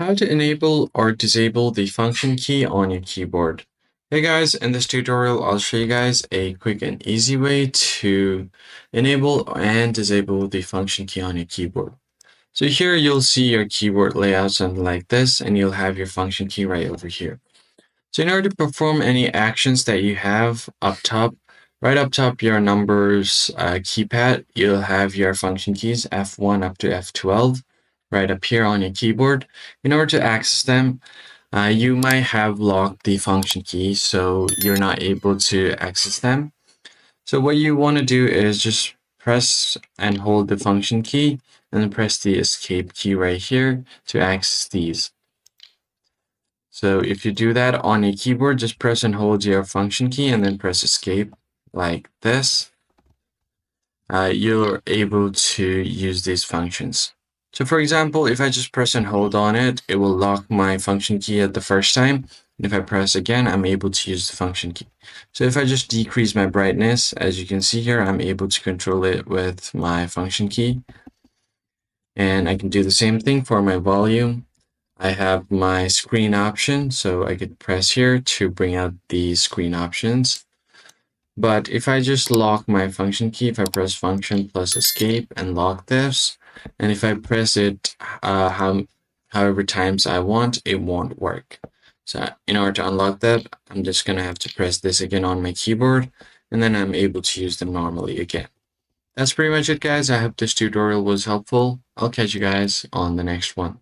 How to enable or disable the function key on your keyboard. Hey guys, in this tutorial I'll show you guys a quick and easy way to enable and disable the function key on your keyboard. So here you'll see your keyboard layout something like this, and you'll have your function key right over here. So in order to perform any actions that you have up top, right up top your numbers keypad, you'll have your function keys F1 up to F12 right up here on your keyboard. In order to access them, you might have locked the function key, so you're not able to access them. So what you want to do is just press and hold the function key and then press the escape key right here to access these. So if you do that on your keyboard, just press and hold your function key and then press escape like this. You're able to use these functions. So for example, if I just press and hold on it, it will lock my function key at the first time. And if I press again, I'm able to use the function key. So if I just decrease my brightness, as you can see here, I'm able to control it with my function key. And I can do the same thing for my volume. I have my screen option, so I could press here to bring out the screen options. But if I just lock my function key, if I press function plus escape and lock this, and if I press it however times I want, it won't work. So in order to unlock that, I'm just going to have to press this again on my keyboard, and then I'm able to use them normally again. That's pretty much it, guys. I hope this tutorial was helpful. I'll catch you guys on the next one.